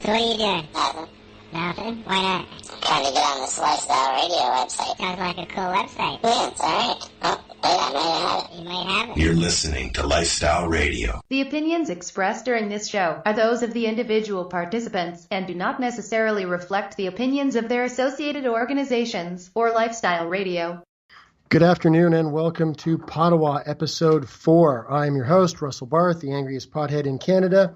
So what are you doing? Nothing. Nothing? Why not? I'm trying to get on this Lifestyle Radio website. Sounds like a cool website. Yeah, it's alright. Oh, wait, I might have it. You might have it. You're listening to Lifestyle Radio. The opinions expressed during this show are those of the individual participants and do not necessarily reflect the opinions of their associated organizations or Lifestyle Radio. Good afternoon and welcome to Pottawa episode 4. I'm your host, Russell Barth, the angriest pothead in Canada.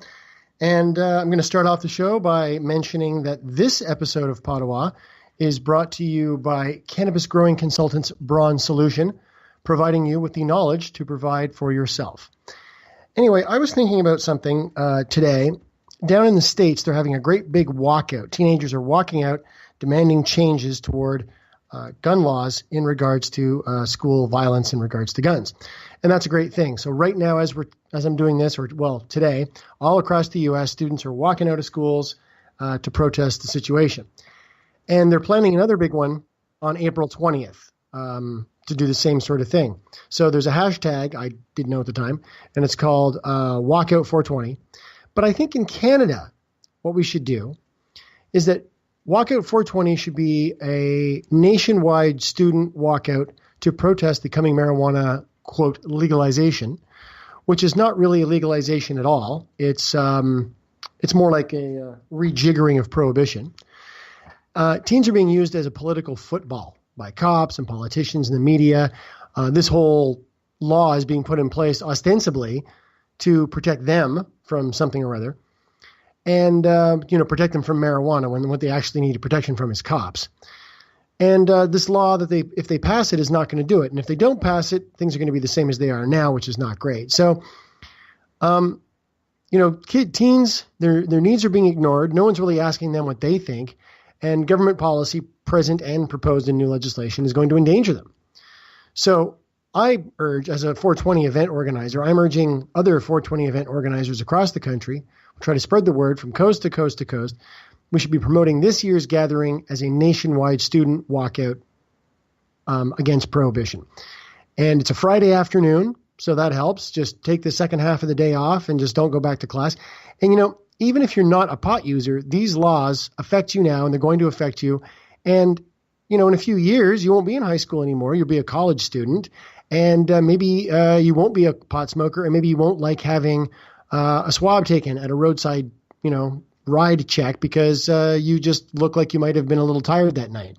And I'm going to start off the show by mentioning that this episode of Pottawa is brought to you by cannabis growing consultants Braun Solution, providing you with the knowledge to provide for yourself. Anyway, I was thinking about something today. Down in the States, they're having a great big walkout. Teenagers are walking out demanding changes toward gun laws in regards to school violence in regards to guns. And that's a great thing. So right now, as I'm doing this, today, all across the U.S., students are walking out of schools to protest the situation. And they're planning another big one on April 20th to do the same sort of thing. So there's a hashtag, I didn't know at the time, and it's called Walkout420. But I think in Canada, what we should do is that Walkout 420 should be a nationwide student walkout to protest the coming marijuana, quote, legalization, which is not really a legalization at all. It's more like a rejiggering of prohibition. Teens are being used as a political football by cops and politicians and the media. This whole law is being put in place ostensibly to protect them from something or other. And, protect them from marijuana when what they actually need protection from is cops. And this law that if they pass it is not going to do it. And if they don't pass it, things are going to be the same as they are now, which is not great. So, teens, their needs are being ignored. No one's really asking them what they think. And government policy present and proposed in new legislation is going to endanger them. So I urge, as a 420 event organizer, I'm urging other 420 event organizers across the country, try to spread the word from coast to coast to coast. We should be promoting this year's gathering as a nationwide student walkout against prohibition. And it's a Friday afternoon, so that helps. Just take the second half of the day off and just don't go back to class. And, even if you're not a pot user, these laws affect you now and they're going to affect you. And, in a few years, you won't be in high school anymore. You'll be a college student. And maybe you won't be a pot smoker, and maybe you won't like having a swab taken at a roadside, ride check because you just look like you might have been a little tired that night.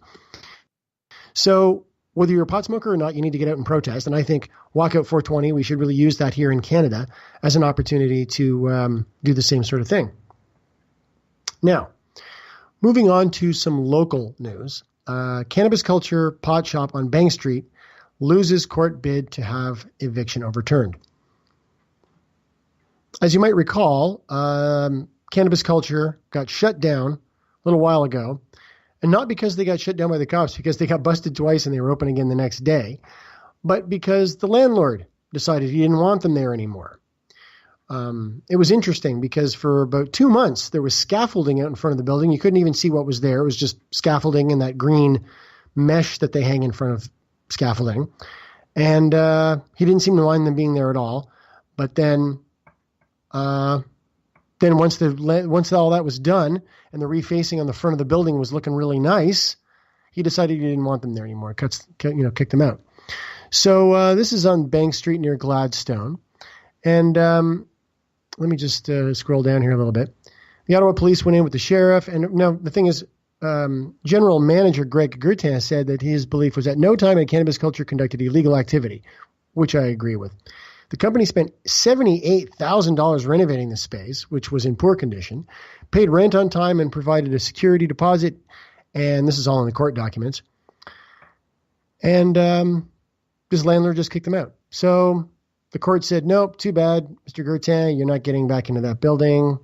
So whether you're a pot smoker or not, you need to get out and protest. And I think Walkout 420, we should really use that here in Canada as an opportunity to do the same sort of thing. Now, moving on to some local news. Cannabis Culture pot shop on Bank Street loses court bid to have eviction overturned. As you might recall, Cannabis Culture got shut down a little while ago, and not because they got shut down by the cops, because they got busted twice and they were open again the next day, but because the landlord decided he didn't want them there anymore. It was interesting because for about 2 months, there was scaffolding out in front of the building. You couldn't even see what was there. It was just scaffolding and that green mesh that they hang in front of scaffolding. And he didn't seem to mind them being there at all. But then once all that was done and the refacing on the front of the building was looking really nice, he decided he didn't want them there anymore. Kicked them out. So this is on Bank Street near Gladstone. And let me just scroll down here a little bit. The Ottawa police went in with the sheriff. And now the thing is, General Manager Greg Gertin said that his belief was at no time had Cannabis Culture conducted illegal activity, which I agree with. The company spent $78,000 renovating the space, which was in poor condition, paid rent on time, and provided a security deposit. And this is all in the court documents. And this landlord just kicked them out. So the court said, nope, too bad, Mr. Gertin, you're not getting back into that building.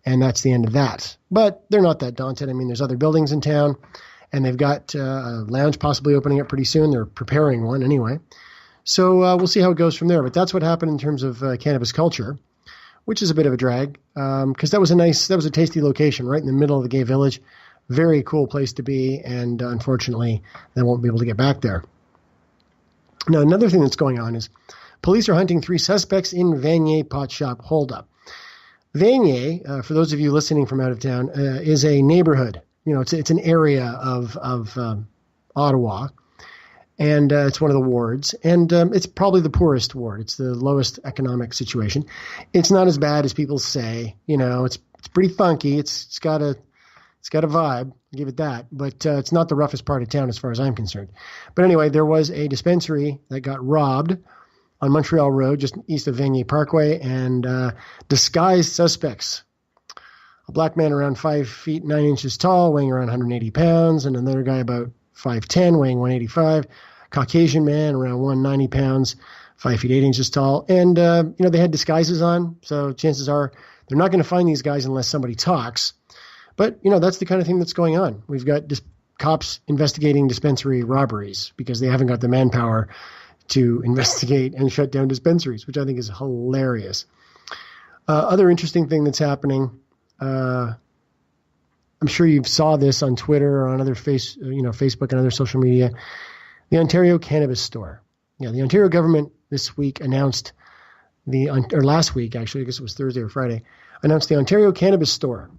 And that's the end of that. But they're not that daunted. I mean, there's other buildings in town, and they've got a lounge possibly opening up pretty soon. They're preparing one anyway. So we'll see how it goes from there. But that's what happened in terms of Cannabis Culture, which is a bit of a drag because that was a tasty location right in the middle of the gay village. Very cool place to be. And unfortunately, they won't be able to get back there. Now, another thing that's going on is police are hunting 3 suspects in Vanier pot shop holdup. Vanier, for those of you listening from out of town, is a neighborhood. It's an area of Ottawa, and it's one of the wards, and it's probably the poorest ward. It's the lowest economic situation. It's not as bad as people say. It's pretty funky. It's got a vibe. I'll give it that. But it's not the roughest part of town as far as I'm concerned. But anyway, there was a dispensary that got robbed on Montreal Road, just east of Vanier Parkway, and disguised suspects. A black man around 5 feet 9 inches tall, weighing around 180 pounds, and another guy about 5'10", weighing 185. Caucasian man around 190 pounds, 5 feet 8 inches tall. And, they had disguises on, so chances are they're not going to find these guys unless somebody talks. But, that's the kind of thing that's going on. We've got cops investigating dispensary robberies because they haven't got the manpower to investigate and shut down dispensaries, which I think is hilarious. Other interesting thing that's happening, I'm sure you saw this on Twitter or on other Facebook and other social media, the Ontario Cannabis Store. Yeah, the Ontario government this week announced last week, actually, I guess it was Thursday or Friday, announced the Ontario Cannabis Store.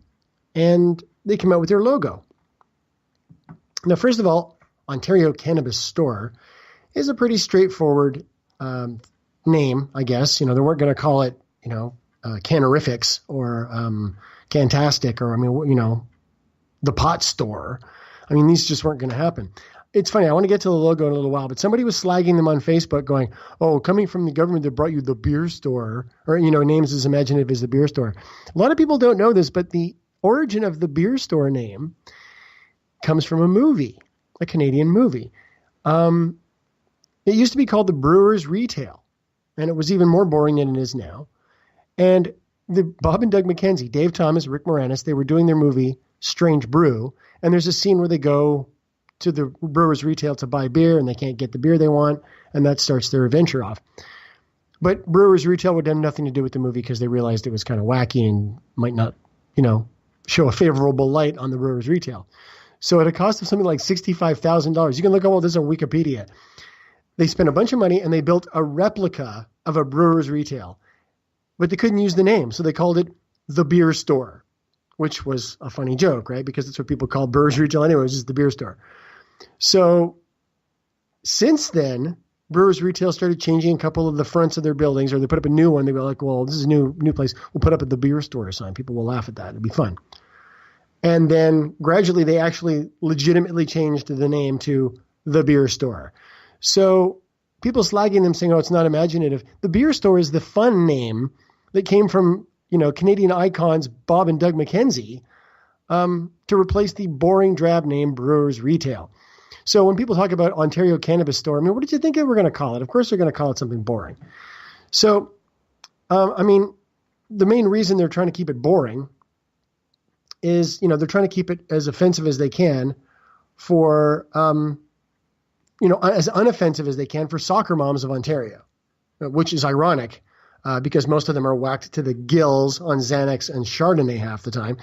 And they came out with their logo. Now, first of all, Ontario Cannabis Store is a pretty straightforward name, I guess. They weren't going to call it, Cannerifics or Cantastic or, the Pot Store. These just weren't going to happen. It's funny. I want to get to the logo in a little while, but somebody was slagging them on Facebook going, oh, coming from the government that brought you the beer store, or, names as imaginative as the beer store. A lot of people don't know this, but the origin of the beer store name comes from a movie, a Canadian movie. It used to be called the Brewers Retail, and it was even more boring than it is now. And Bob and Doug McKenzie, Dave Thomas, Rick Moranis, they were doing their movie Strange Brew, and there's a scene where they go to the Brewers Retail to buy beer, and they can't get the beer they want, and that starts their adventure off. But Brewers Retail would have nothing to do with the movie because they realized it was kind of wacky and might not, show a favorable light on the Brewers Retail. So at a cost of something like $65,000, you can look at all this on Wikipedia. They spent a bunch of money and they built a replica of a Brewers Retail, but they couldn't use the name. So they called it the Beer Store, which was a funny joke, right? Because that's what people call Brewers Retail anyway, it's just the beer store. So since then, Brewers Retail started changing a couple of the fronts of their buildings, or they put up a new one. They were like, well, this is a new place. We'll put up at the beer store sign. People will laugh at that. It'll be fun. And then gradually they actually legitimately changed the name to the beer store. So people slagging them saying, oh, it's not imaginative. The beer store is the fun name that came from, Canadian icons Bob and Doug McKenzie to replace the boring drab name Brewers Retail. So when people talk about Ontario Cannabis Store, what did you think they were going to call it? Of course they're going to call it something boring. So, the main reason they're trying to keep it boring is, they're trying to keep it as offensive as they can for, as unoffensive as they can for soccer moms of Ontario, which is ironic because most of them are whacked to the gills on Xanax and Chardonnay half the time.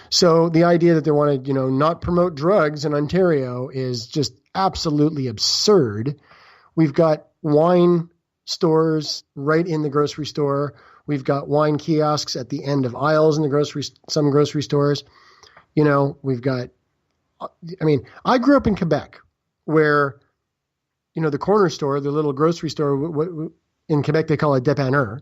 So the idea that they want to, not promote drugs in Ontario is just absolutely absurd. We've got wine stores right in the grocery store. We've got wine kiosks at the end of aisles in some grocery stores. We've got, I grew up in Quebec where, the corner store, the little grocery store, in Quebec they call it dépanneur.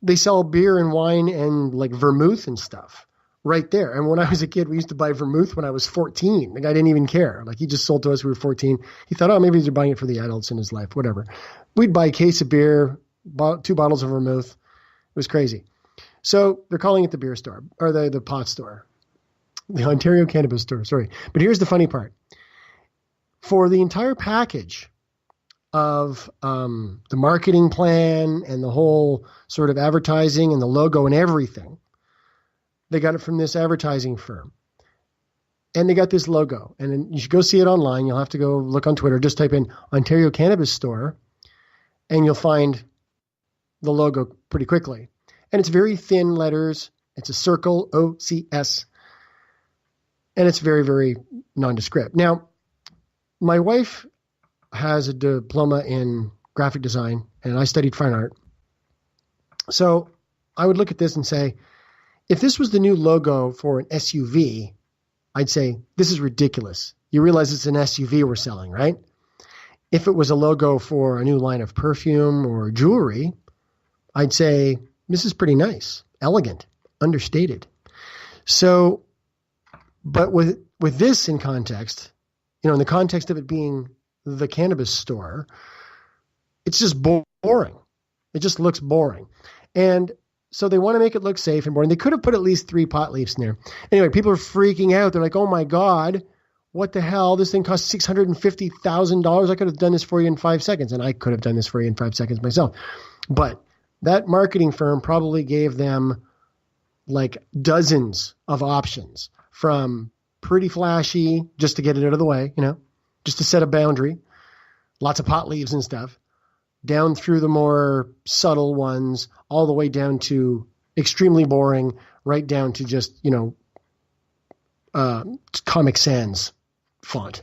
They sell beer and wine and like vermouth and stuff right there. And when I was a kid, we used to buy vermouth when I was 14. The guy didn't even care. Like he just sold to us. We were 14. He thought, oh, maybe he's buying it for the adults in his life, whatever. We'd buy a case of beer, 2 bottles of vermouth. It was crazy. So they're calling it the beer store or the pot store, the Ontario Cannabis Store. Sorry. But here's the funny part. For the entire package of the marketing plan and the whole sort of advertising and the logo and everything, they got it from this advertising firm. And they got this logo. And then you should go see it online. You'll have to go look on Twitter. Just type in Ontario Cannabis Store, and you'll find the logo pretty quickly. And it's very thin letters. It's a circle, OCS. And it's very, very nondescript. Now, my wife has a diploma in graphic design, and I studied fine art. So I would look at this and say, if this was the new logo for an SUV, I'd say, this is ridiculous. You realize it's an SUV we're selling, right? If it was a logo for a new line of perfume or jewelry, I'd say, this is pretty nice, elegant, understated. So, but with this in context, in the context of it being the cannabis store, it's just boring. It just looks boring. And so they want to make it look safe and boring. They could have put at least 3 pot leaves in there. Anyway, people are freaking out. They're like, oh my God, what the hell? This thing costs $650,000. I could have done this for you in 5 seconds. And I could have done this for you in 5 seconds myself. But that marketing firm probably gave them like dozens of options, from pretty flashy, just to get it out of the way, just to set a boundary, lots of pot leaves and stuff, down through the more subtle ones, all the way down to extremely boring, right down to just, Comic Sans font.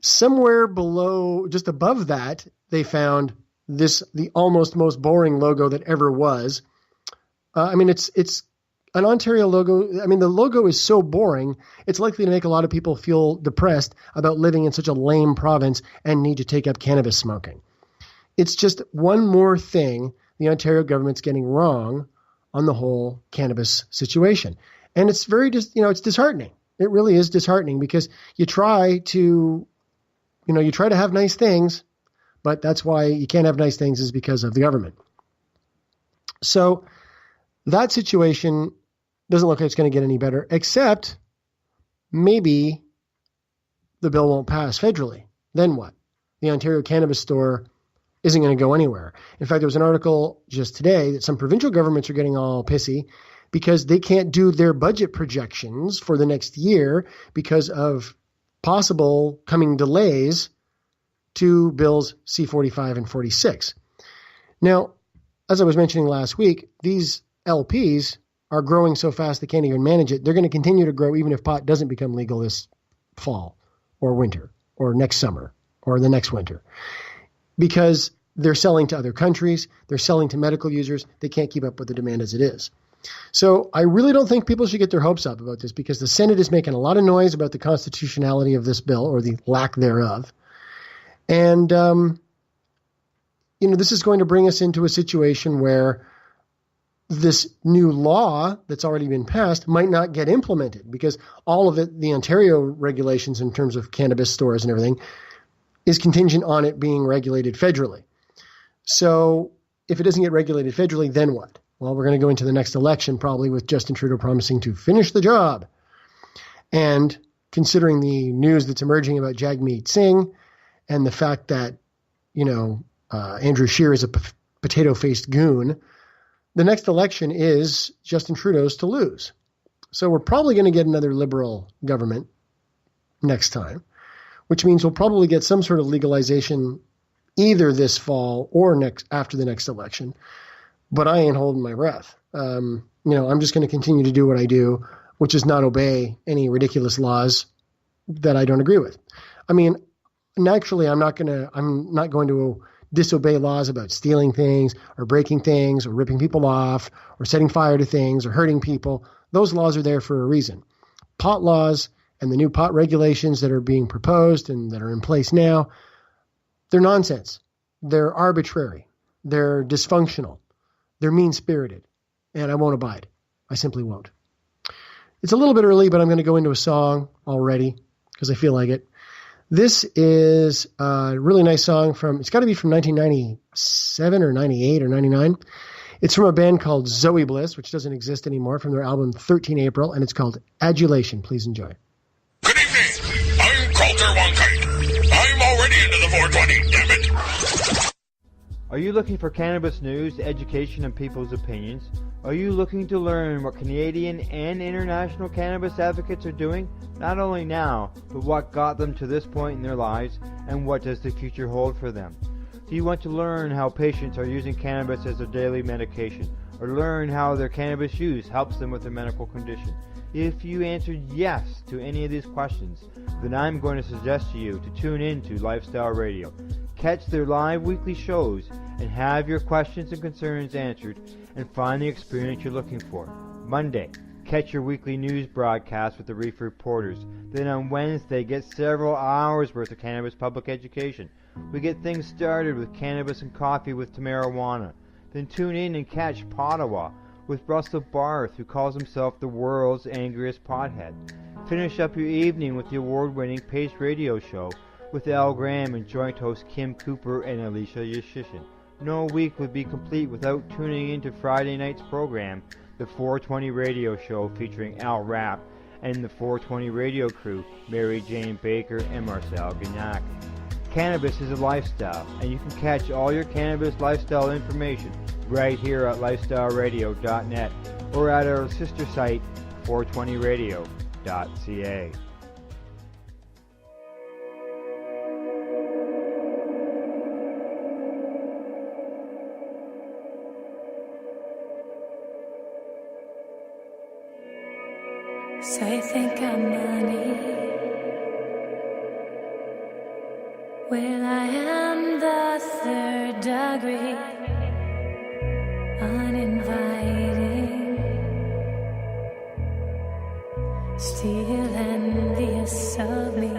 Somewhere below, just above that, they found the almost most boring logo that ever was. It's an Ontario logo. I mean, the logo is so boring, it's likely to make a lot of people feel depressed about living in such a lame province and need to take up cannabis smoking. It's just one more thing the Ontario government's getting wrong on the whole cannabis situation. And it's it's disheartening. It really is disheartening, because you try to have nice things, but that's why you can't have nice things, is because of the government. So that situation doesn't look like it's going to get any better, except maybe the bill won't pass federally. Then what? The Ontario Cannabis Store isn't going to go anywhere. In fact, there was an article just today that some provincial governments are getting all pissy because they can't do their budget projections for the next year because of possible coming delays to bills C-45 and 46. Now, as I was mentioning last week, these LPs are growing so fast they can't even manage it. They're going to continue to grow even if pot doesn't become legal this fall or winter or next summer or the next winter, because they're selling to other countries. They're selling to medical users. They can't keep up with the demand as it is. So I really don't think people should get their hopes up about this, because the Senate is making a lot of noise about the constitutionality of this bill, or the lack thereof. And, this is going to bring us into a situation where this new law that's already been passed might not get implemented, because all of it, the Ontario regulations in terms of cannabis stores and everything, is contingent on it being regulated federally. So if it doesn't get regulated federally, then what? Well, we're going to go into the next election probably with Justin Trudeau promising to finish the job. And considering the news that's emerging about Jagmeet Singh and the fact that, Andrew Scheer is a potato-faced goon, the next election is Justin Trudeau's to lose. So we're probably going to get another Liberal government next time, which means we'll probably get some sort of legalization either this fall or after the next election. But I ain't holding my breath. I'm just going to continue to do what I do, which is not obey any ridiculous laws that I don't agree with. I mean, naturally, I'm not going to disobey laws about stealing things or breaking things or ripping people off or setting fire to things or hurting people. Those laws are there for a reason. Pot laws and the new pot regulations that are being proposed and that are in place now, they're nonsense. They're arbitrary. They're dysfunctional. They're mean-spirited, and I won't abide. I simply won't. It's a little bit early, but I'm going to go into a song already because I feel like it. This is a really nice song it's got to be from 1997 or 98 or 99. It's from a band called Zoe Bliss, which doesn't exist anymore, from their album 13 April, and it's called Adulation. Please enjoy. Good evening. I'm Coulter Wonkite. I'm already into the 420, damn it. Are you looking for cannabis news, education, and people's opinions? Are you looking to learn what Canadian and international cannabis advocates are doing, not only now, but what got them to this point in their lives, and what does the future hold for them? Do you want to learn how patients are using cannabis as their daily medication, or learn how their cannabis use helps them with their medical condition? If you answered yes to any of these questions, then I'm going to suggest to you to tune in to Lifestyle Radio. Catch their live weekly shows and have your questions and concerns answered and find the experience you're looking for. Monday, catch your weekly news broadcast with the Reef Reporters. Then on Wednesday, get several hours worth of cannabis public education. We get things started with Cannabis and Coffee with Tamarawana. Then tune in and catch Pottawa with Russell Barth, who calls himself the world's angriest pothead. Finish up your evening with the award-winning Pace Radio Show with Al Graham and joint host Kim Cooper and Alicia Yashishin. No week would be complete without tuning into Friday night's program, the 420 Radio Show featuring Al Rapp and the 420 Radio crew, Mary Jane Baker and Marcel Gignac. Cannabis is a lifestyle, and you can catch all your cannabis lifestyle information right here at lifestyleradio.net or at our sister site, 420radio.ca. So you think I'm money? Well, I am the third degree, uninviting, still envious of me.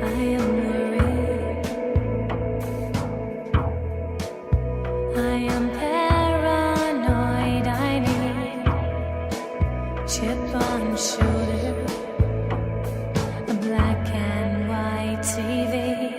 I am worried, I am paranoid, I need chip on shoulder, a black and white TV.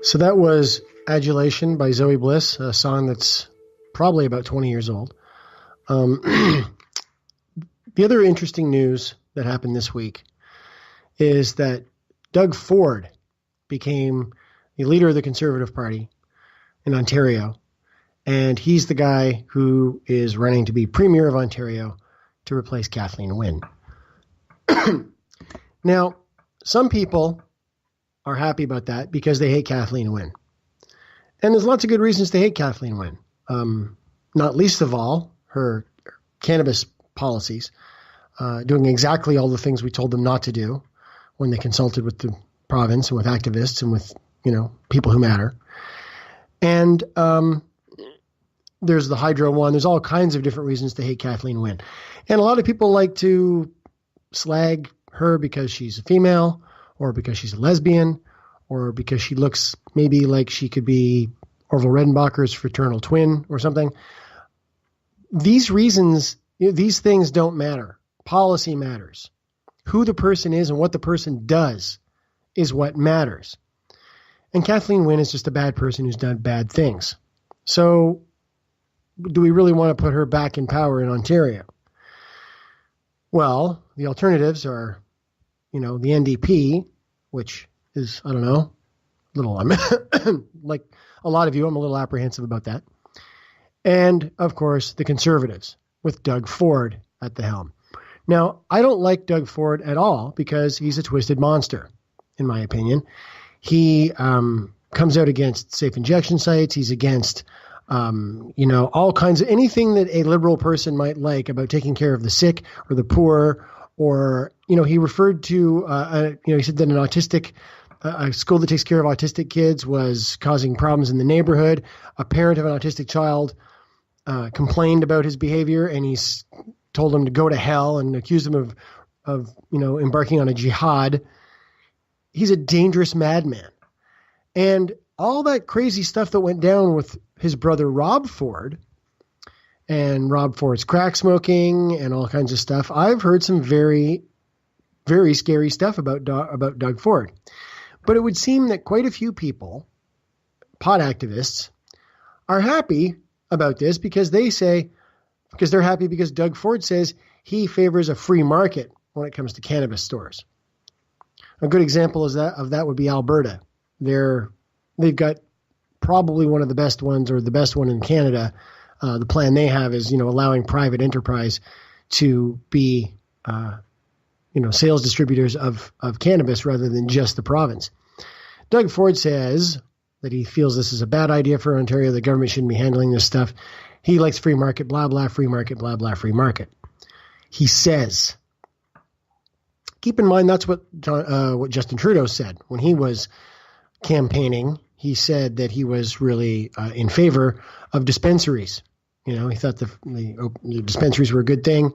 So that was Adulation by Zoe Bliss, a song that's probably about 20 years old. The other interesting news that happened this week is that Doug Ford became the leader of the Conservative Party in Ontario, and he's the guy who is running to be Premier of Ontario to replace Kathleen Wynne. Now, some people are happy about that because they hate Kathleen Wynne. And there's lots of good reasons to hate Kathleen Wynne. Not least of all, her cannabis policies, doing exactly all the things we told them not to do when they consulted with the province and with activists and with, people who matter. And there's the Hydro one. There's all kinds of different reasons to hate Kathleen Wynne. And a lot of people like to slag her because she's a female, or because she's a lesbian, or because she looks maybe like she could be Orville Redenbacher's fraternal twin or something. These reasons, these things don't matter. Policy matters. Who the person is and what the person does is what matters. And Kathleen Wynne is just a bad person who's done bad things. So do we really want to put her back in power in Ontario? Well, the alternatives are, the NDP, which is, I don't know, I'm like a lot of you, I'm a little apprehensive about that. And, of course, the Conservatives with Doug Ford at the helm. Now, I don't like Doug Ford at all because he's a twisted monster, in my opinion. He comes out against safe injection sites. He's against, all kinds of anything that a liberal person might like about taking care of the sick or the poor. Or, he referred to, he said that an autistic, a school that takes care of autistic kids was causing problems in the neighborhood. A parent of an autistic child complained about his behavior, and he's told him to go to hell and accused him of embarking on a jihad. He's a dangerous madman. And all that crazy stuff that went down with his brother Rob Ford and Rob Ford's crack smoking and all kinds of stuff, I've heard some very, very scary stuff about Doug Ford. But it would seem that quite a few people, pot activists, are happy about this because they're happy because Doug Ford says he favors a free market when it comes to cannabis stores. A good example of that would be Alberta. They've got probably one of the best ones, or the best one in Canada. The plan they have is, allowing private enterprise to be, sales distributors of cannabis rather than just the province. Doug Ford says that he feels this is a bad idea for Ontario. The government shouldn't be handling this stuff. He likes free market, blah, blah, free market, blah, blah, free market. He says. Keep in mind that's what Justin Trudeau said when he was campaigning. He said that he was really in favor of dispensaries. He thought the dispensaries were a good thing.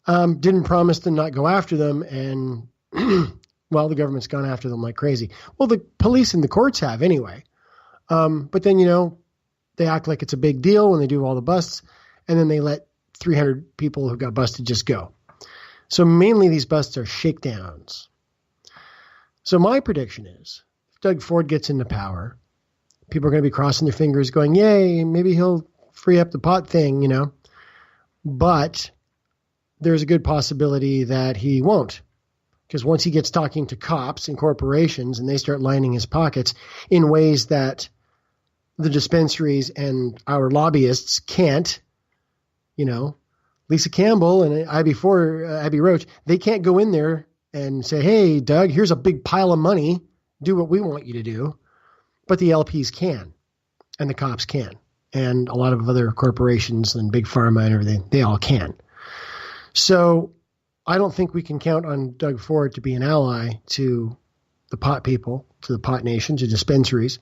Didn't promise to not go after them, and the government's gone after them like crazy. Well, the police and the courts have anyway. But then they act like it's a big deal when they do all the busts, and then they let 300 people who got busted just go. So mainly these busts are shakedowns. So my prediction is, if Doug Ford gets into power, people are going to be crossing their fingers going, yay, maybe he'll free up the pot thing, But there's a good possibility that he won't. Because once he gets talking to cops and corporations and they start lining his pockets in ways that the dispensaries and our lobbyists can't, Lisa Campbell and Abby Roach, they can't go in there and say, hey, Doug, here's a big pile of money. Do what we want you to do. But the LPs can, and the cops can, and a lot of other corporations and big pharma and everything, they all can. So I don't think we can count on Doug Ford to be an ally to the pot people, to the pot nation, to dispensaries,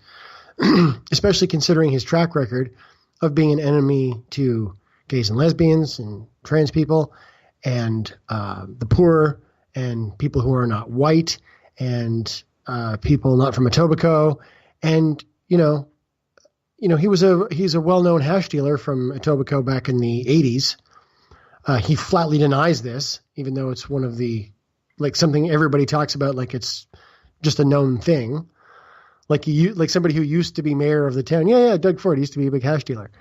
especially considering his track record of being an enemy to gays and lesbians and trans people and the poor and people who are not white and people not from Etobicoke. And, he's a well-known hash dealer from Etobicoke back in the 80s. He flatly denies this, even though it's something everybody talks about like it's just a known thing. like somebody who used to be mayor of the town. Yeah, Doug Ford used to be a big hash dealer.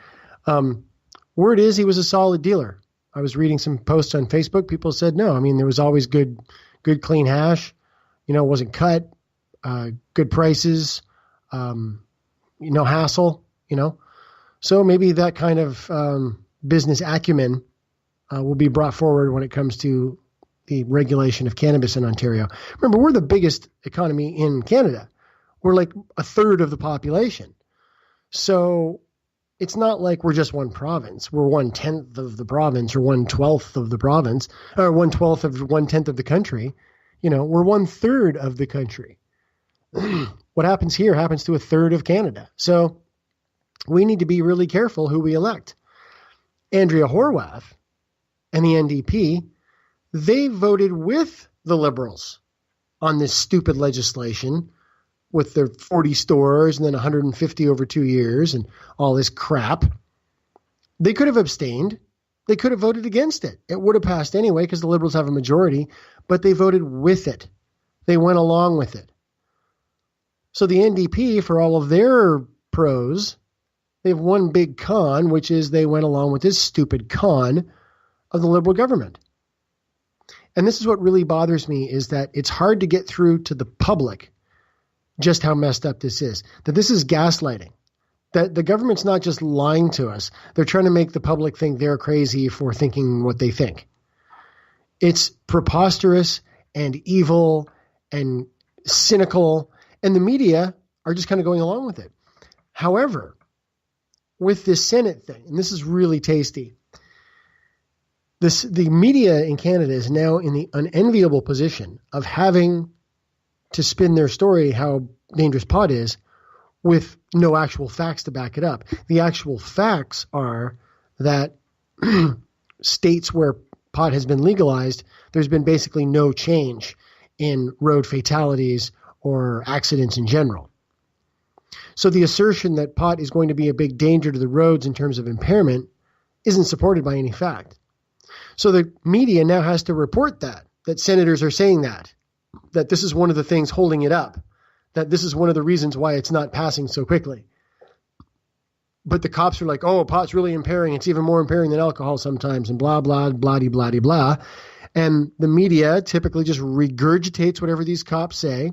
Word is he was a solid dealer. I was reading some posts on Facebook. People said no. I mean, there was always good, clean hash. It wasn't cut. Good prices. No hassle. So maybe that kind of business acumen will be brought forward when it comes to the regulation of cannabis in Ontario. Remember, we're the biggest economy in Canada. We're like a third of the population. So it's not like we're just one province. We're 1/10 of the province or 1/12 of the province or 1/12 of 1/10 of the country. We're 1/3 of the country. What happens here happens to a third of Canada. So we need to be really careful who we elect. Andrea Horwath and the NDP, they voted with the Liberals on this stupid legislation with their 40 stores and then 150 over 2 years and all this crap. They could have abstained. They could have voted against it. It would have passed anyway because the Liberals have a majority, but they voted with it. They went along with it. So the NDP, for all of their pros, they have one big con, which is they went along with this stupid con of the Liberal government. And this is what really bothers me, is that it's hard to get through to the public just how messed up this is, that this is gaslighting, that the government's not just lying to us. They're trying to make the public think they're crazy for thinking what they think. It's preposterous and evil and cynical, and the media are just kind of going along with it. However, with this Senate thing, and this is really tasty, the media in Canada is now in the unenviable position of having to spin their story how dangerous pot is with no actual facts to back it up. The actual facts are that states where pot has been legalized, there's been basically no change in road fatalities or accidents in general. So the assertion that pot is going to be a big danger to the roads in terms of impairment isn't supported by any fact. So the media now has to report that senators are saying that this is one of the things holding it up, that this is one of the reasons why it's not passing so quickly. But the cops are like, oh, pot's really impairing. It's even more impairing than alcohol sometimes, and blah, blah, blah. And the media typically just regurgitates whatever these cops say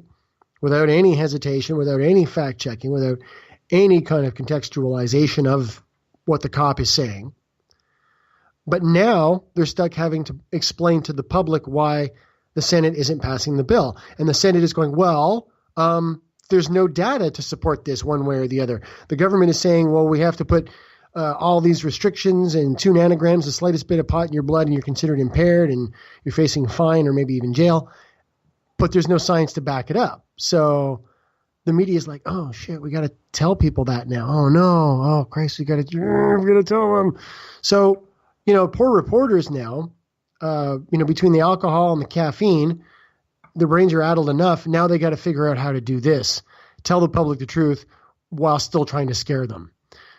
without any hesitation, without any fact checking, without any kind of contextualization of what the cop is saying. But now they're stuck having to explain to the public why the Senate isn't passing the bill. And the Senate is going, well, there's no data to support this one way or the other. The government is saying, well, we have to put all these restrictions and 2 nanograms, the slightest bit of pot in your blood, and you're considered impaired and you're facing a fine or maybe even jail. But there's no science to back it up. So the media is like, oh, shit, we got to tell people that now. Oh, no. Oh, Christ, we got to tell them. So, poor reporters now, between the alcohol and the caffeine, the brains are addled enough. Now they got to figure out how to do this, tell the public the truth while still trying to scare them.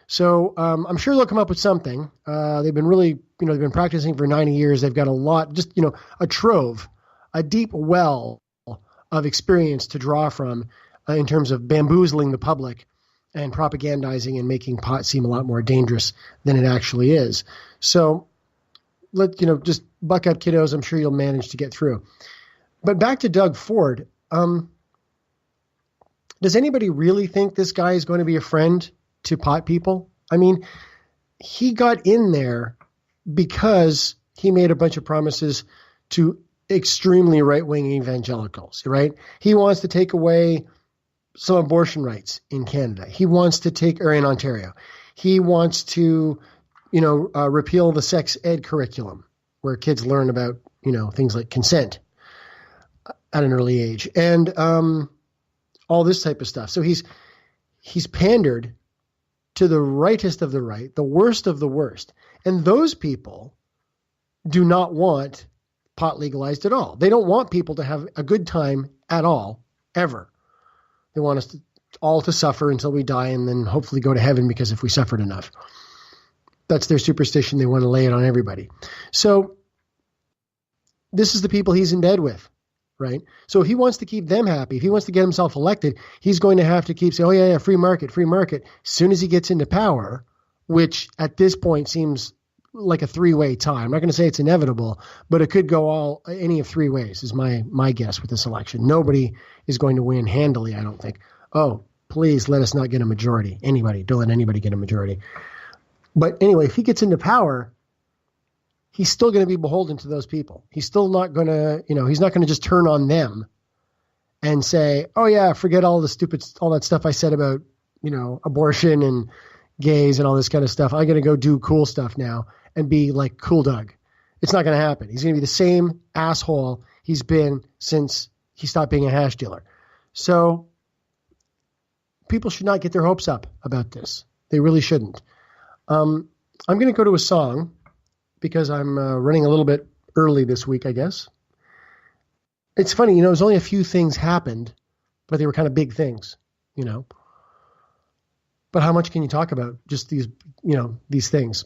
So I'm sure they'll come up with something. They've been really, they've been practicing for 90 years. They've got a lot, just, a trove, a deep well of experience to draw from in terms of bamboozling the public and propagandizing and making pot seem a lot more dangerous than it actually is. So just buck up, kiddos. I'm sure you'll manage to get through. But back to Doug Ford. Does anybody really think this guy is going to be a friend to pot people? I mean, he got in there because he made a bunch of promises to extremely right-wing evangelicals, right? He wants to take away some abortion rights in Canada. He wants to or in Ontario. He wants to, repeal the sex ed curriculum where kids learn about, things like consent at an early age and all this type of stuff. So he's pandered to the rightest of the right, the worst of the worst. And those people do not want pot legalized at all. They don't want people to have a good time at all, ever. They want us all to suffer until we die and then hopefully go to heaven because if we suffered enough. That's their superstition. They want to lay it on everybody. So this is the people he's in bed with. right? So if he wants to keep them happy, if he wants to get himself elected, he's going to have to keep saying, oh, yeah, free market, free market. As soon as he gets into power, which at this point seems like a three-way tie. I'm not going to say it's inevitable, but it could go any of three ways is my guess with this election. Nobody is going to win handily, I don't think. Oh, please let us not get a majority. Don't let anybody get a majority. But anyway, if he gets into power, he's still going to be beholden to those people. He's still not going to, he's not going to just turn on them and say, oh yeah, forget all that stuff I said about, abortion and gays and all this kind of stuff. I'm going to go do cool stuff now and be like Cool Doug. It's not going to happen. He's going to be the same asshole he's been since he stopped being a hash dealer. So people should not get their hopes up about this. They really shouldn't. I'm going to go to a song because I'm running a little bit early this week, I guess. It's funny, there's only a few things happened, but they were kind of big things, But how much can you talk about just these things?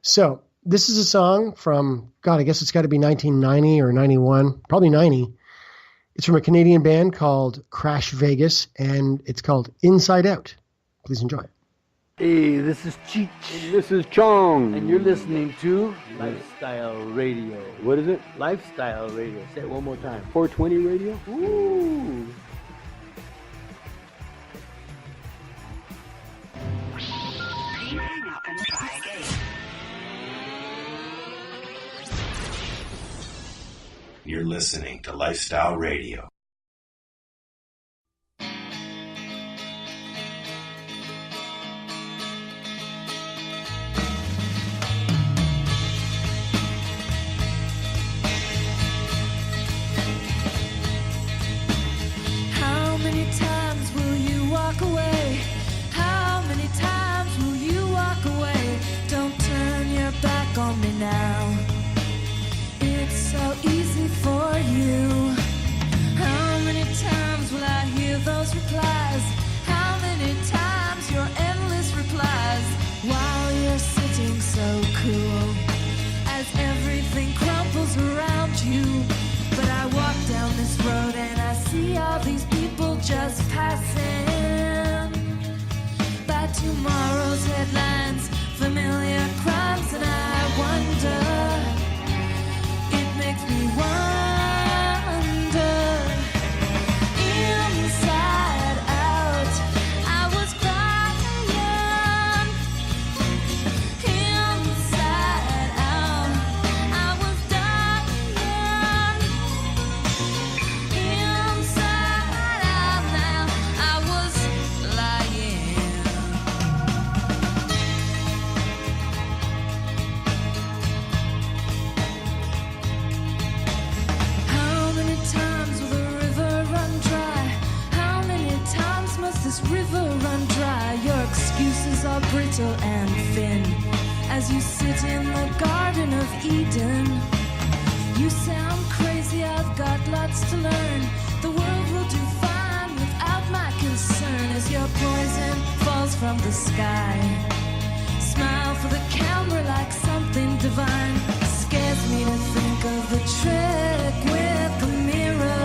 So this is a song from, I guess it's got to be 1990 or 91, probably 90. It's from a Canadian band called Crash Vegas, and it's called Inside Out. Please enjoy. Hey, this is Cheech. And this is Chong. And you're listening to Lifestyle Radio. What is it? Lifestyle Radio. Say it one more time. 420 Radio? Ooh. You're listening to Lifestyle Radio. How many times will you walk away? How many times will you walk away? Don't turn your back on me now. It's so easy for you. How many times will I hear those replies? How many times your endless replies? While you're sitting so cool, as everything crumbles around you. But I walk down this road and I see all these people just passing by tomorrow's headlines, familiar crimes, and I wonder. Makes me wonder. Inside out, I was crying. Inside out, I was dying. Inside out now, I was lying. How many times will the river run dry? How many times must this river run dry? Your excuses are brittle and thin. As you sit in the Garden of Eden, you sound crazy, I've got lots to learn. The world will do fine without my concern. As your poison falls from the sky, smile for the camera like something divine. Scares me to think of the trick with the mirror.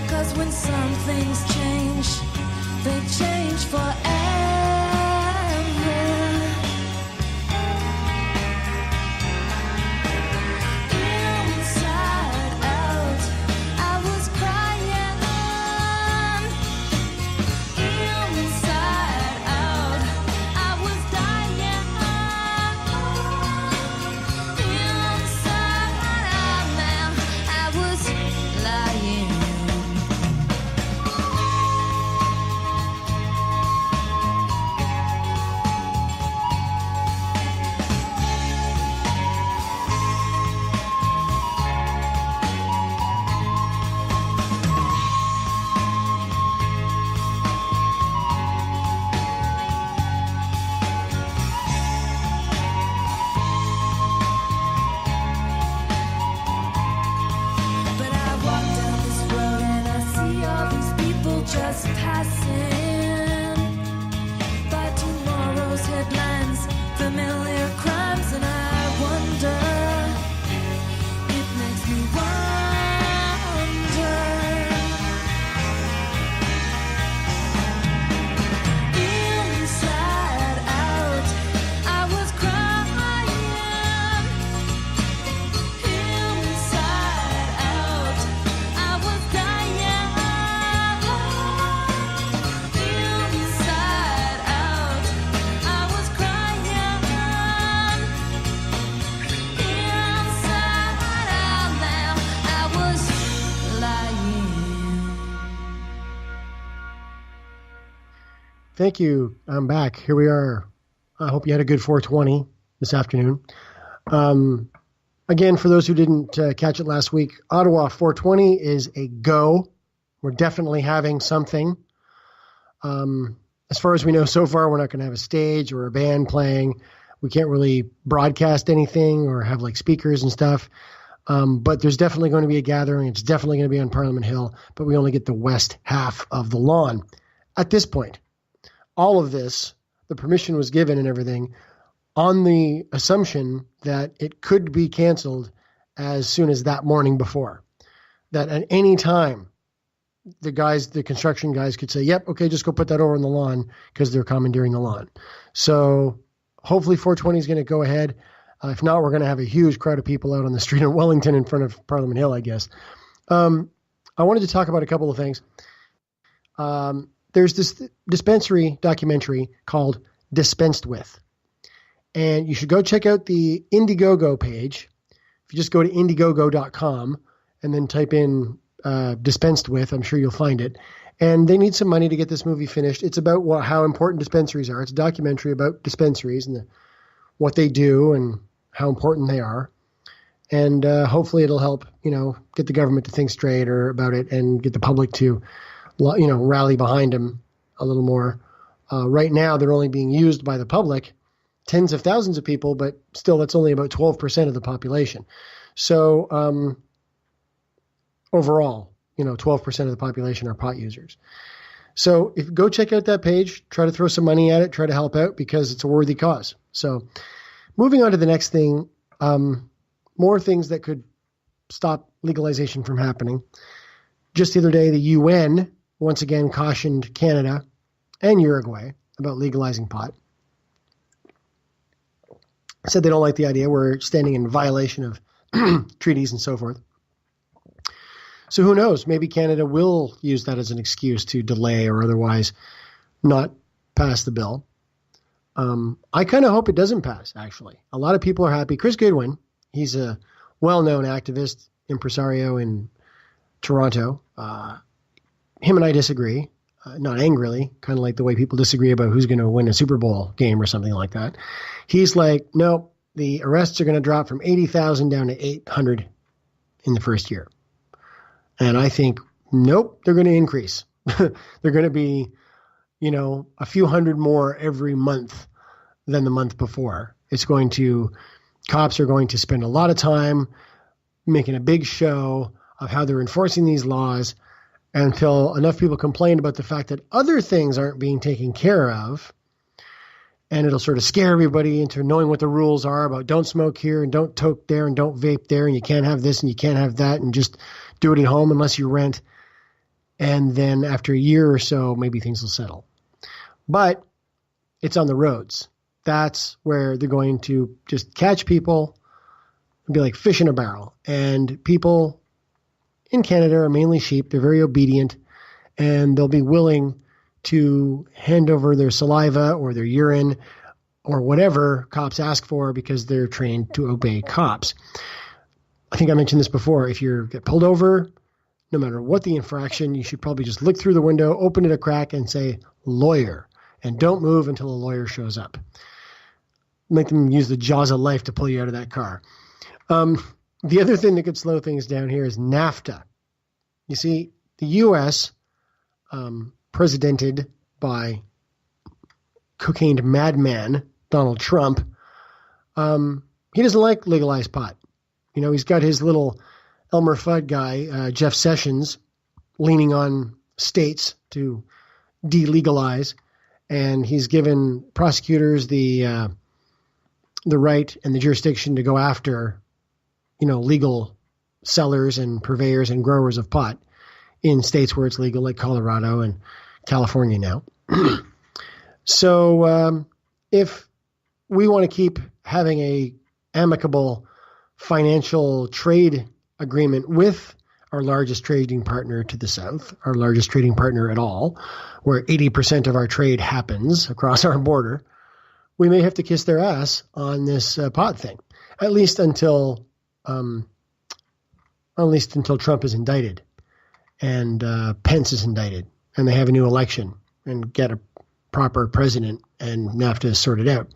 'Cause when some things change, they change forever. Inside out, I was crying. Inside out, I was dying. Inside out now, I was lying. But I walk down this road and I see all these people just passing by tomorrow's headlines, familiar crimes, and I wonder. It makes me wonder. Thank you. I'm back. Here we are. I hope you had a good 420 this afternoon. Again, for those who didn't catch it last week, Ottawa 420 is a go. We're definitely having something. As far as we know so far, we're not going to have a stage or a band playing. We can't really broadcast anything or have like speakers and stuff. But there's definitely going to be a gathering. It's definitely going to be on Parliament Hill, but we only get the west half of the lawn. At this point, all of this, the permission was given and everything on the assumption that it could be canceled as soon as that morning before. That at any time, the construction guys could say, yep, okay, just go put that over on the lawn because they're commandeering the lawn. So hopefully 420 is going to go ahead. If not, we're going to have a huge crowd of people out on the street in Wellington in front of Parliament Hill, I guess. I wanted to talk about a couple of things. There's this dispensary documentary called Dispensed With. And you should go check out the Indiegogo page. If you just go to Indiegogo.com and then type in Dispensed With, I'm sure you'll find it. And they need some money to get this movie finished. It's about how important dispensaries are. It's a documentary about dispensaries and what they do and how important they are. And hopefully it'll help, get the government to think straight about it and get the public to, rally behind them a little more. Right now, they're only being used by the public, tens of thousands of people, but still that's only about 12% of the population. So overall, 12% of the population are pot users. So go check out that page, try to throw some money at it, try to help out because it's a worthy cause. So moving on to the next thing, more things that could stop legalization from happening. Just the other day, the UN once again cautioned Canada and Uruguay about legalizing pot. Said they don't like the idea. We're standing in violation of treaties and so forth. So who knows? Maybe Canada will use that as an excuse to delay or otherwise not pass the bill. I kind of hope it doesn't pass, actually. A lot of people are happy. Chris Goodwin, he's a well-known activist, impresario in Toronto. Him and I disagree, not angrily, kind of like the way people disagree about who's going to win a Super Bowl game or something like that. He's like, no, the arrests are going to drop from 80,000 down to 800 in the first year. And I think, nope, they're going to increase. They're going to be, a few hundred more every month than the month before. Cops are going to spend a lot of time making a big show of how they're enforcing these laws until enough people complain about the fact that other things aren't being taken care of. And it'll sort of scare everybody into knowing what the rules are about don't smoke here and don't toke there and don't vape there and you can't have this and you can't have that and just do it at home unless you rent. And then after a year or so, maybe things will settle. But it's on the roads. That's where they're going to just catch people and be like fish in a barrel. And people in Canada are mainly sheep. They're very obedient and they'll be willing to hand over their saliva or their urine or whatever cops ask for because they're trained to obey cops. I think I mentioned this before. If you get pulled over, no matter what the infraction, you should probably just look through the window, open it a crack and say, lawyer, and don't move until a lawyer shows up. Make them use the jaws of life to pull you out of that car. The other thing that could slow things down here is NAFTA. You see, the U.S., presidented by cocaine madman Donald Trump, he doesn't like legalized pot. He's got his little Elmer Fudd guy, Jeff Sessions, leaning on states to delegalize, and he's given prosecutors the right and the jurisdiction to go after, legal sellers and purveyors and growers of pot in states where it's legal, like Colorado and California now. So if we want to keep having a amicable financial trade agreement with our largest trading partner to the south, our largest trading partner at all, where 80% of our trade happens across our border, we may have to kiss their ass on this pot thing, at least until Trump is indicted and Pence is indicted and they have a new election and get a proper president and have to sort it out.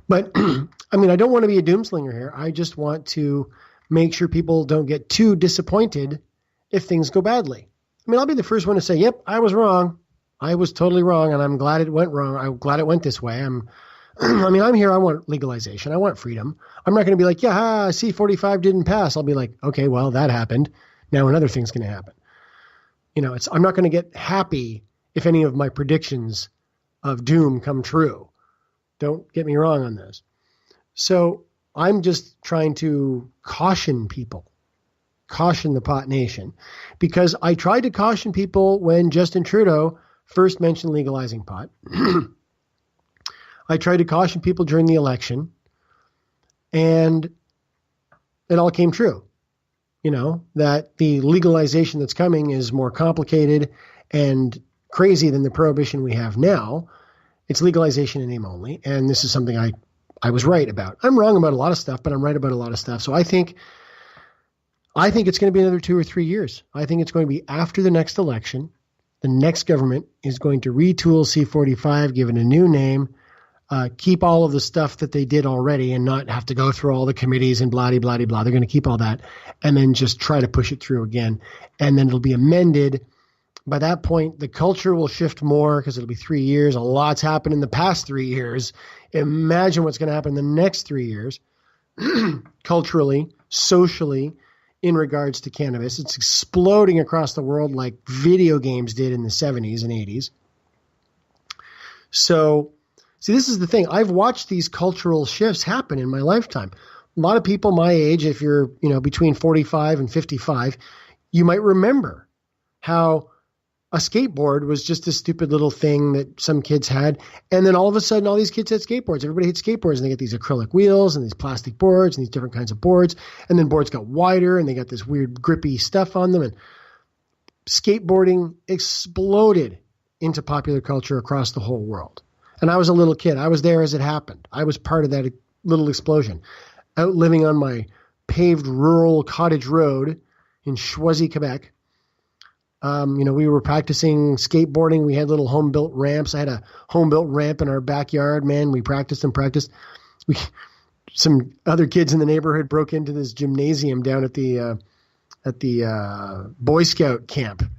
But I mean, I don't want to be a doomslinger here. I just want to make sure people don't get too disappointed if things go badly. I mean, I'll be the first one to say, yep, I was wrong. I was totally wrong, and I'm glad it went wrong. I'm glad it went this way. I'm here. I want legalization. I want freedom. I'm not going to be like, yeah, C-45 didn't pass. I'll be like, okay, well, that happened. Now another thing's going to happen. I'm not going to get happy if any of my predictions of doom come true. Don't get me wrong on this. So I'm just trying to caution people, caution the Pot Nation, because I tried to caution people when Justin Trudeau first mentioned legalizing pot. I tried to caution people during the election, and it all came true. That the legalization that's coming is more complicated and crazy than the prohibition we have now. It's legalization in name only, and this is something I was right about. I'm wrong about a lot of stuff, but I'm right about a lot of stuff. So I think it's going to be another 2 or 3 years. I think it's going to be after the next election. The next government is going to retool C-45, give it a new name, keep all of the stuff that they did already and not have to go through all the committees and blah, blah, blah. They're going to keep all that and then just try to push it through again. And then it'll be amended. By that point, the culture will shift more because it'll be 3 years. A lot's happened in the past 3 years. Imagine what's going to happen in the next 3 years, culturally, socially, in regards to cannabis. It's exploding across the world like video games did in the 70s and 80s. So, see, this is the thing. I've watched these cultural shifts happen in my lifetime. A lot of people my age, if you're, between 45 and 55, you might remember how a skateboard was just a stupid little thing that some kids had. And then all of a sudden, all these kids had skateboards. Everybody had skateboards, and they get these acrylic wheels and these plastic boards and these different kinds of boards. And then boards got wider, and they got this weird grippy stuff on them. And skateboarding exploded into popular culture across the whole world. And I was a little kid. I was there as it happened. I was part of that little explosion. Out living on my paved rural cottage road in Choisy, Quebec. We were practicing skateboarding. We had little home-built ramps. I had a home-built ramp in our backyard. Man, we practiced and practiced. Some other kids in the neighborhood broke into this gymnasium down at the Boy Scout camp. It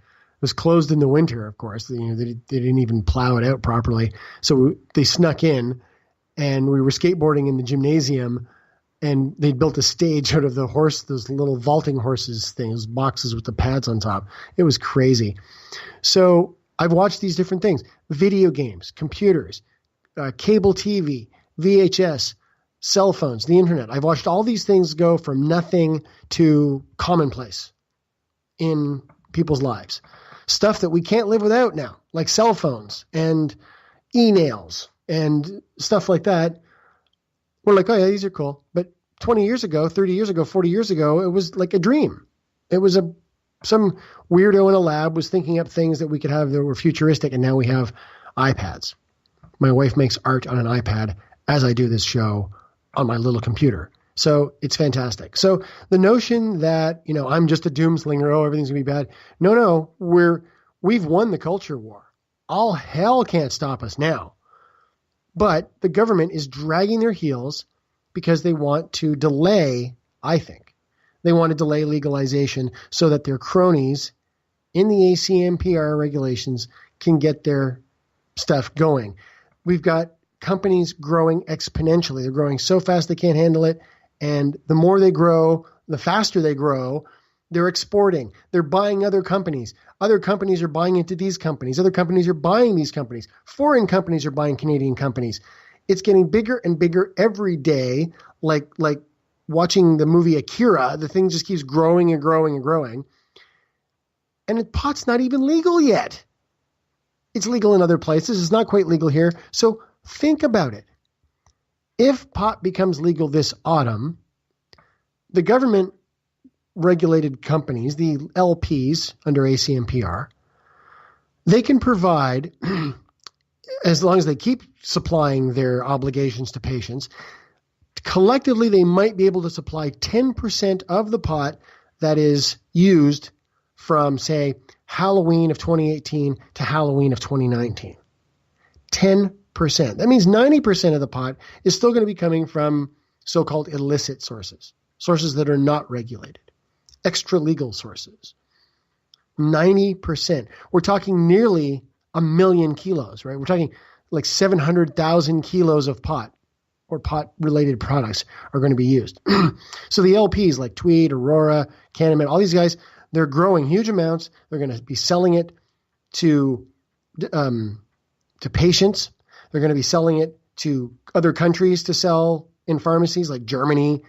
was closed in the winter, of course. They didn't even plow it out properly. So they snuck in, and we were skateboarding in the gymnasium. And they built a stage out of those little vaulting horses things, boxes with the pads on top. It was crazy. So I've watched these different things: video games, computers, cable TV, VHS, cell phones, the internet. I've watched all these things go from nothing to commonplace in people's lives. Stuff that we can't live without now, like cell phones and emails and stuff like that. We're like, oh yeah, these are cool. But 20 years ago, 30 years ago, 40 years ago, it was like a dream. It was some weirdo in a lab was thinking up things that we could have that were futuristic, and now we have iPads. My wife makes art on an iPad as I do this show on my little computer. So it's fantastic. So the notion that, I'm just a doomslinger, oh, everything's going to be bad. No, we've won the culture war. All hell can't stop us now. But the government is dragging their heels because they want to delay, I think. They want to delay legalization so that their cronies in the ACMPR regulations can get their stuff going. We've got companies growing exponentially. They're growing so fast they can't handle it. And the more they grow, the faster they grow, they're exporting. They're buying other companies. Other companies are buying into these companies. Other companies are buying these companies. Foreign companies are buying Canadian companies. It's getting bigger and bigger every day, like watching the movie Akira. The thing just keeps growing and growing and growing. And pot's not even legal yet. It's legal in other places. It's not quite legal here. So think about it. If pot becomes legal this autumn, the government regulated companies, the LPs under ACMPR, they can provide, as long as they keep supplying their obligations to patients, collectively they might be able to supply 10% of the pot that is used from, say, Halloween of 2018 to Halloween of 2019. 10%. That means 90% of the pot is still going to be coming from so-called illicit sources, sources that are not regulated, extra legal sources. 90%. We're talking nearly 1 million kilos, right? We're talking like 700,000 kilos of pot or pot-related products are going to be used. So the LPs like Tweed, Aurora, Canaman, all these guys, they're growing huge amounts. They're going to be selling it to patients. They're going to be selling it to other countries to sell in pharmacies like Germany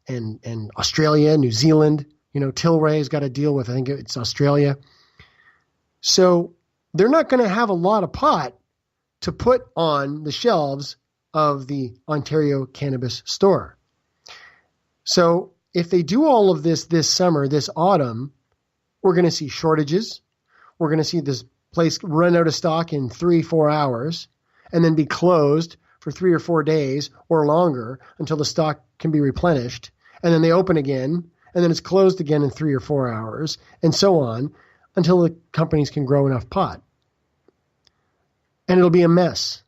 and Australia, New Zealand. You know, Tilray's got a deal with, I think it's Australia. So they're not going to have a lot of pot to put on the shelves of the Ontario Cannabis Store. So if they do all of this summer, this autumn, we're going to see shortages. We're going to see this place run out of stock in 3-4 hours and then be closed for 3 or 4 days or longer until the stock can be replenished. And then they open again, and then it's closed again in 3 or 4 hours, and so on until the companies can grow enough pot. And it'll be a mess.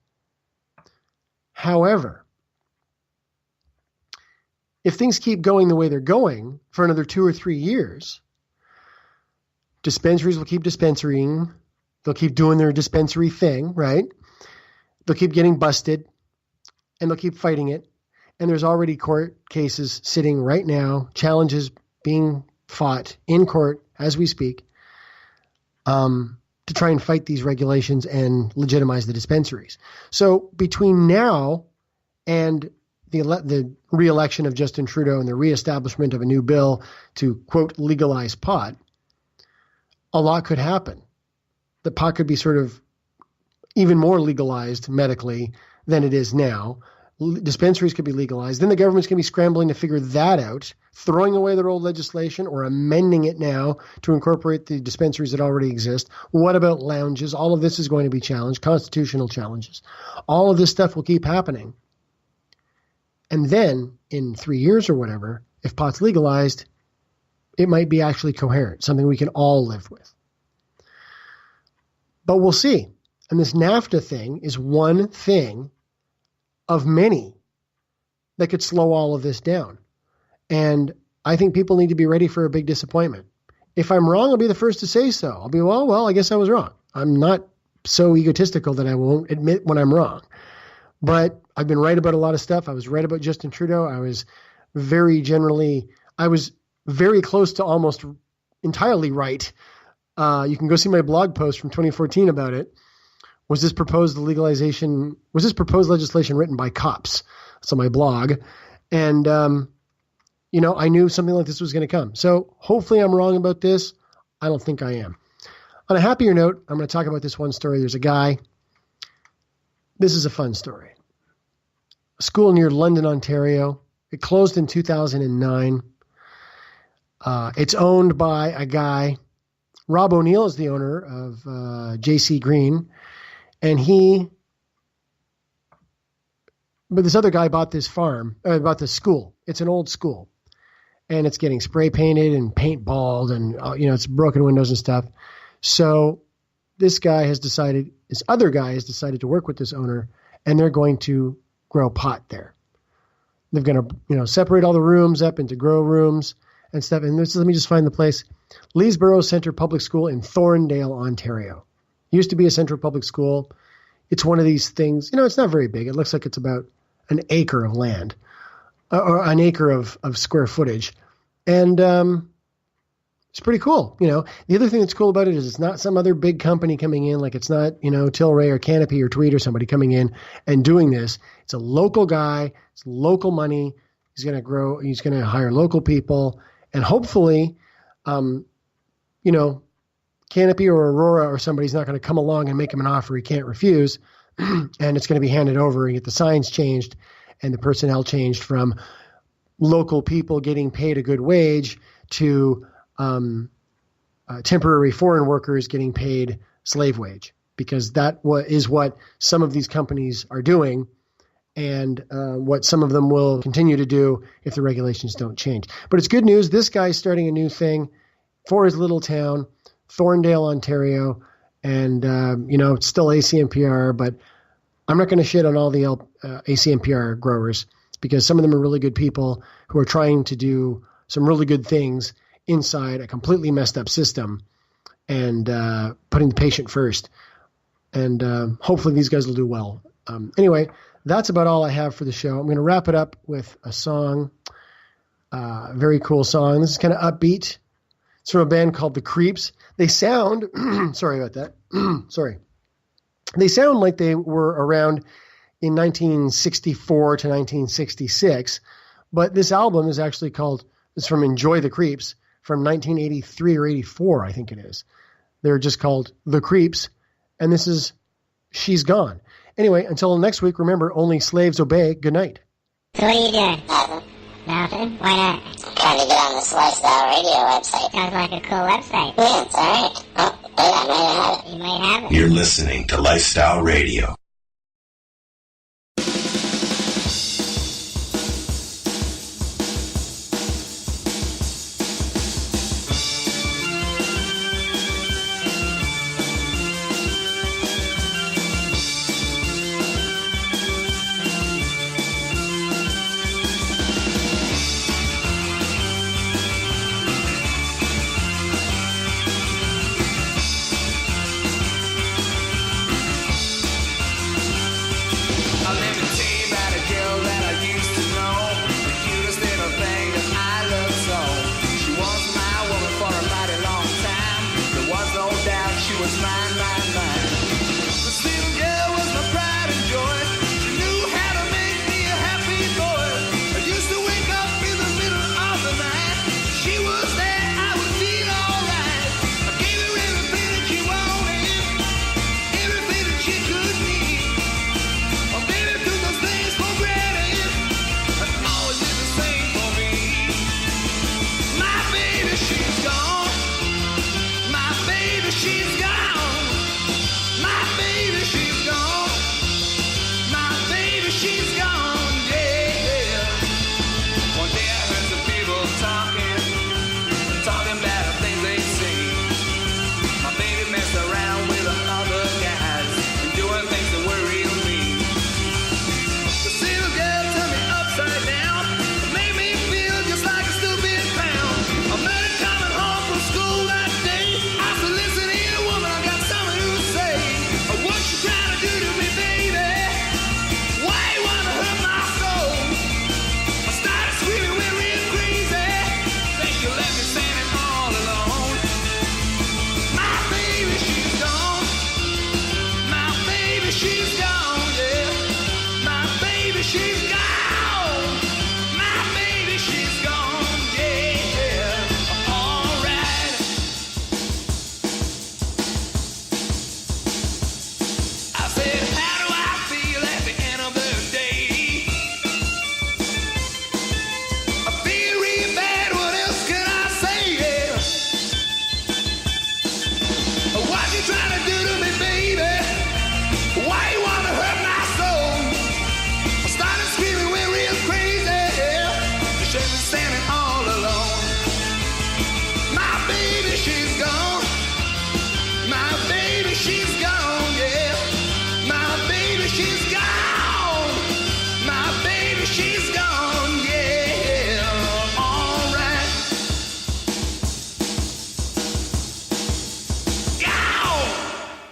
However, if things keep going the way they're going for another 2 or 3 years, dispensaries will keep dispensarying. They'll keep doing their dispensary thing, right? They'll keep getting busted, and they'll keep fighting it. And there's already court cases sitting right now, challenges being fought in court as we speak, to try and fight these regulations and legitimize the dispensaries. So between now and the re-election of Justin Trudeau and the reestablishment of a new bill to, quote, legalize pot, a lot could happen. The pot could be sort of even more legalized medically than it is now. Dispensaries could be legalized. Then the government's going to be scrambling to figure that out, throwing away their old legislation or amending it now to incorporate the dispensaries that already exist. What about lounges? All of this is going to be challenged, constitutional challenges. All of this stuff will keep happening. And then in 3 years or whatever, if pot's legalized, it might be actually coherent, something we can all live with. But we'll see. And this NAFTA thing is one thing of many that could slow all of this down. And I think people need to be ready for a big disappointment. If I'm wrong, I'll be the first to say so. I'll be, well, I guess I was wrong. I'm not so egotistical that I won't admit when I'm wrong. But I've been right about a lot of stuff. I was right about Justin Trudeau. I was very close to almost entirely right. You can go see my blog post from 2014 about it. Was this proposed legislation written by cops? That's on my blog. And, I knew something like this was going to come. So hopefully I'm wrong about this. I don't think I am. On a happier note, I'm going to talk about this one story. There's a guy. This is a fun story. A school near London, Ontario. It closed in 2009. It's owned by a guy. Rob O'Neill is the owner of J.C. Green. And but this other guy bought this bought this school. It's an old school. And it's getting spray painted and paintballed and, it's broken windows and stuff. So this other guy has decided to work with this owner, and they're going to grow pot there. They're going to, separate all the rooms up into grow rooms and stuff. And let me just find the place. Leesboro Centre Public School in Thorndale, Ontario. Used to be a central public school. It's one of these things, it's not very big. It looks like it's about an acre of land or an acre of square footage. And it's pretty cool. The other thing that's cool about it is it's not some other big company coming in. Like it's not, Tilray or Canopy or Tweed or somebody coming in and doing this. It's a local guy. It's local money. He's going to grow. He's going to hire local people. And hopefully, Canopy or Aurora or somebody's not going to come along and make him an offer he can't refuse, and it's going to be handed over and get the signs changed and the personnel changed from local people getting paid a good wage to temporary foreign workers getting paid slave wage, because that is what some of these companies are doing and what some of them will continue to do if the regulations don't change. But it's good news. This guy's starting a new thing for his little town, Thorndale, Ontario, and, it's still ACMPR, but I'm not going to shit on all the ACMPR growers because some of them are really good people who are trying to do some really good things inside a completely messed up system and putting the patient first. And hopefully these guys will do well. Anyway, that's about all I have for the show. I'm going to wrap it up with a song, very cool song. This is kind of upbeat. It's from a band called The Creeps. They sound, sorry about that. Sorry. They sound like they were around in 1964 to 1966, but this album is actually it's from Enjoy the Creeps from 1983 or 84, I think it is. They're just called The Creeps, and this is She's Gone. Anyway, until next week, remember, only slaves obey. Good night. So what are you doing? Nothing. Nothing? Why not? Trying to get on this Lifestyle Radio website. Sounds like a cool website. Yeah, it's alright. Oh, wait, I might have it. You might have it. You're listening to Lifestyle Radio.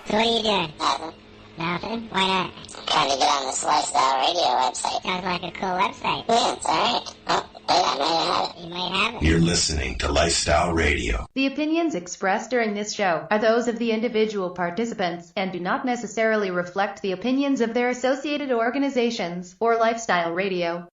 So what are you doing? Nothing. Nothing? Why not? Trying to get on this Lifestyle Radio website. Sounds like a cool website. Yeah, it's alright. Oh, wait, I might have it. You might have it. You're listening to Lifestyle Radio. The opinions expressed during this show are those of the individual participants and do not necessarily reflect the opinions of their associated organizations or Lifestyle Radio.